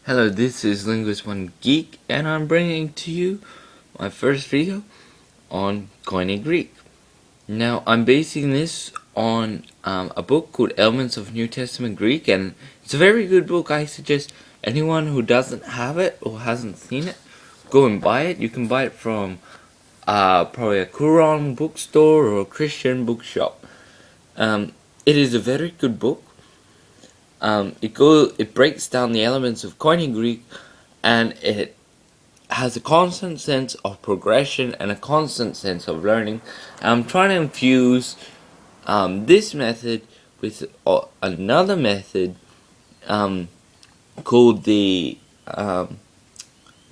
Hello, this is Linguist One Geek, and I'm bringing to you my first video on Koine Greek. Now, I'm basing this on a book called Elements of New Testament Greek, and it's a very good book. I suggest anyone who doesn't have it or hasn't seen it, go and buy it. You can buy it from probably a Quran bookstore or a Christian bookshop. It is a very good book. It breaks down the elements of Koine Greek, and it has a constant sense of progression and a constant sense of learning. I'm trying to infuse this method with another method called the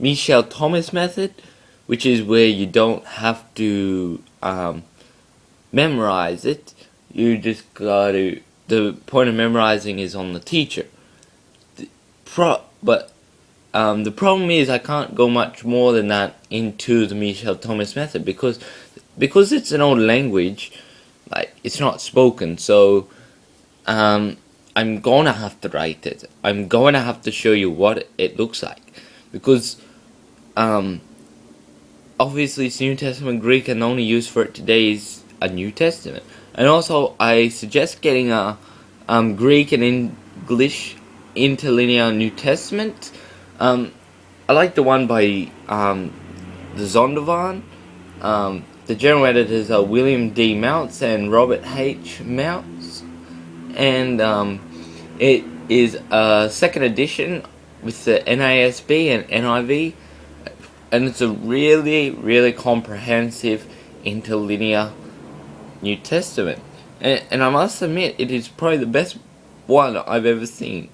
Michel Thomas method, which is where you don't have to memorize it. You just gotta. The point of memorizing is on the teacher. But the problem is I can't go much more than that into the Michel Thomas method because it's an old language, like it's not spoken. So I'm gonna have to write it. I'm going to have to show you what it looks like because obviously it's New Testament Greek, and the only use for it today is a New Testament. And also, I suggest getting a Greek and English interlinear New Testament. I like the one by the Zondervan. The general editors are William D. Mounts and Robert H. Mounts. And it is a second edition with the NASB and NIV. And it's a really, really comprehensive interlinear New Testament. And I must admit, it is probably the best one I've ever seen.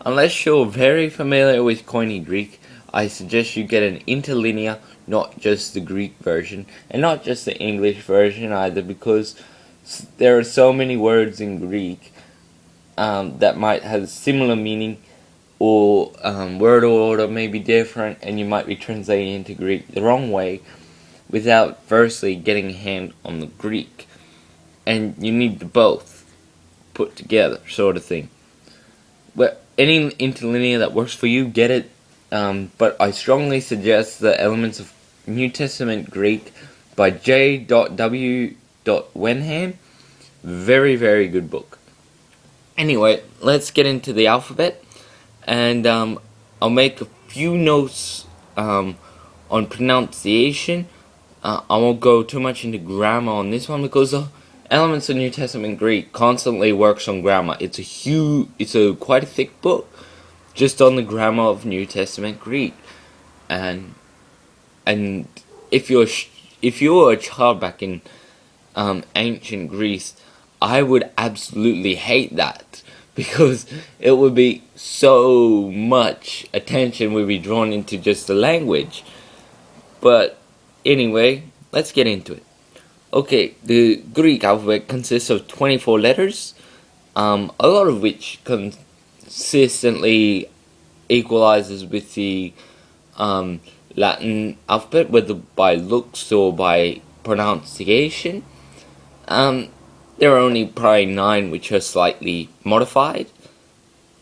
Unless you're very familiar with Koine Greek, I suggest you get an interlinear, not just the Greek version, and not just the English version either, because there are so many words in Greek that might have similar meaning, or word order may be different, and you might be translating into Greek the wrong way without firstly getting a hand on the Greek. And you need to both put together, sort of thing. But any interlinear that works for you, get it. But I strongly suggest the Elements of New Testament Greek by J.W. Wenham. Very, very good book. Anyway, let's get into the alphabet. And I'll make a few notes on pronunciation. I won't go too much into grammar on this one because the Elements of New Testament Greek constantly works on grammar. It's quite a thick book just on the grammar of New Testament Greek. And if you're a child back in ancient Greece, I would absolutely hate that, because it would be so much attention would be drawn into just the language. But anyway, let's get into it. Okay, the Greek alphabet consists of 24 letters, a lot of which consistently equalizes with the Latin alphabet, whether by looks or by pronunciation. There are only probably 9 which are slightly modified.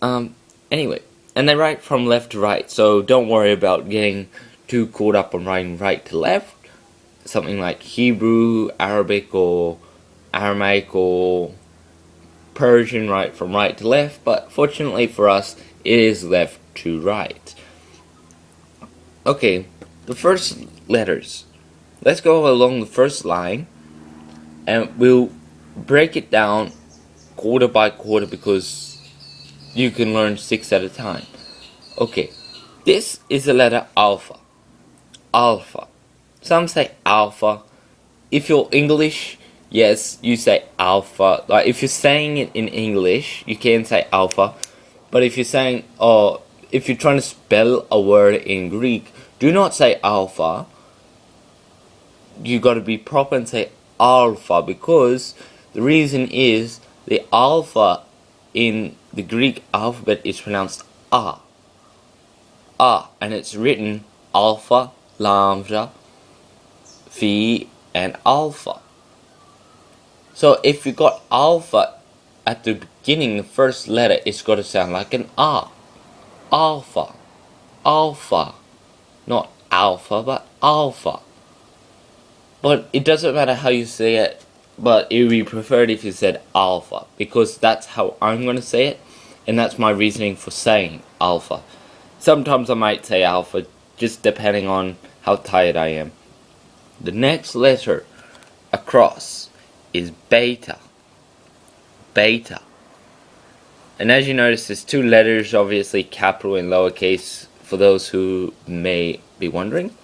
Anyway, and they write from left to right, so don't worry about getting too caught up on writing right to left. Something like Hebrew, Arabic, or Aramaic, or Persian, right from right to left, but fortunately for us, it is left to right. Okay, the first letters. Let's go along the first line, and we'll break it down quarter by quarter because you can learn 6 at a time. Okay, this is the letter alpha. Alpha. Some say alpha. If you're English, yes, you say alpha. Like if you're saying it in English, you can say alpha. But if you're saying, if you're trying to spell a word in Greek, do not say alpha. You got to be proper and say alpha, because the reason is the alpha in the Greek alphabet is pronounced a. And it's written alpha, lambda, phi, and alpha. So if you got alpha at the beginning, the first letter, it's got to sound like an A. alpha, alpha, not alpha, but alpha. But it doesn't matter how you say it, but it would be preferred if you said alpha, because that's how I'm going to say it, and that's my reasoning for saying alpha. Sometimes I might say alpha, just depending on how tired I am. The next letter across is beta. Beta. And as you notice, there's two letters, obviously capital and lowercase, for those who may be wondering.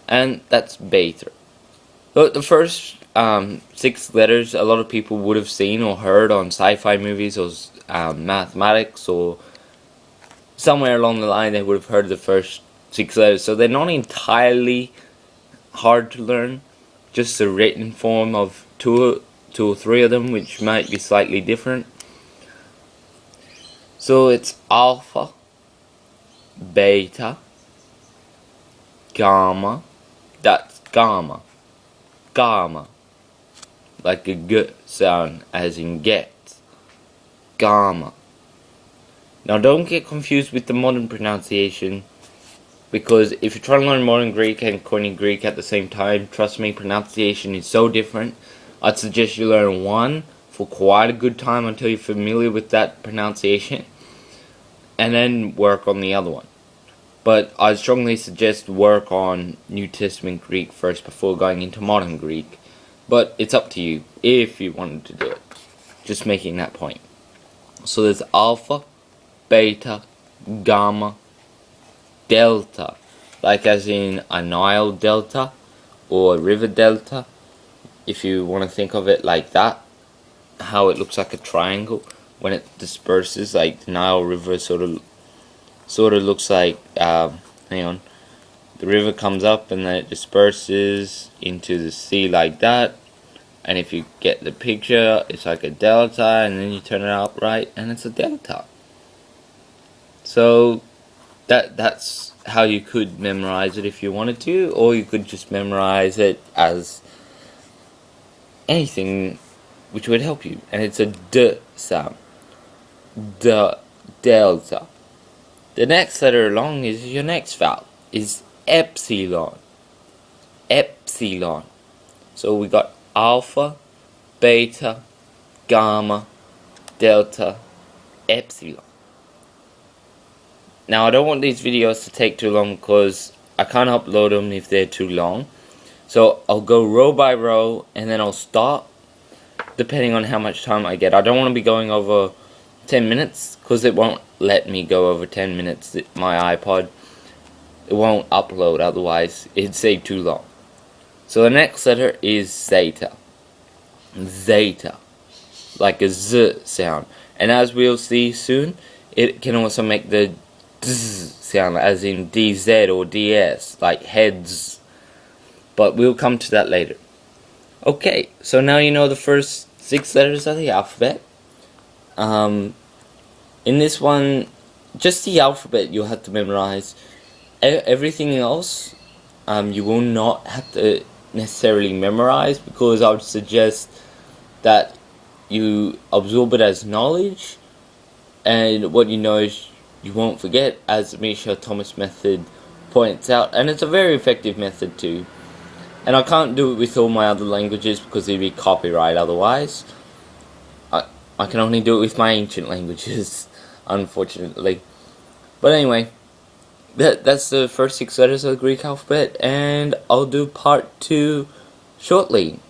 And that's beta. But the first 6 letters, a lot of people would have seen or heard on sci-fi movies or mathematics, or somewhere along the line they would have heard the first 6 letters. So they're not entirely hard to learn, just the written form of two or three of them, which might be slightly different. So it's alpha, beta, gamma. That's gamma. Gamma. Like a g sound, as in get. Gamma. Now don't get confused with the modern pronunciation, because if you're trying to learn modern Greek and Koine Greek at the same time, trust me, pronunciation is so different. I'd suggest you learn one for quite a good time until you're familiar with that pronunciation, and then work on the other one. But I strongly suggest work on New Testament Greek first before going into modern Greek. But it's up to you if you wanted to do it. Just making that point. So there's alpha, beta, gamma, delta. Like as in a Nile delta or a river delta. If you want to think of it like that. How it looks like a triangle when it disperses, like the Nile River sort of looks like, hang on, the river comes up and then it disperses into the sea like that, and if you get the picture, it's like a delta, and then you turn it upright and it's a delta. So that's how you could memorize it if you wanted to, or you could just memorize it as anything which would help you, and it's a D sound. D, delta. The next letter along is your next vowel, is epsilon. Epsilon. So we got alpha, beta, gamma, delta, epsilon. Now I don't want these videos to take too long because I can't upload them if they're too long. So I'll go row by row and then I'll stop depending on how much time I get. I don't want to be going over 10 minutes because it won't let me go over 10 minutes. My iPod, it won't upload, otherwise it'd say too long. So the next letter is zeta. Zeta, like a Z sound, and as we'll see soon, it can also make the D sound, as in DZ or DS, like heads, but we'll come to that later. Okay, so now you know the first 6 letters of the alphabet. In this one, just the alphabet you'll have to memorize. Everything else, you will not have to necessarily memorize, because I would suggest that you absorb it as knowledge, and what you know is you won't forget, as the Misha Thomas method points out, and it's a very effective method too. And I can't do it with all my other languages because it'd be copyright otherwise. I can only do it with my ancient languages, unfortunately. But anyway, that's the first 6 letters of the Greek alphabet, and I'll do part 2 shortly.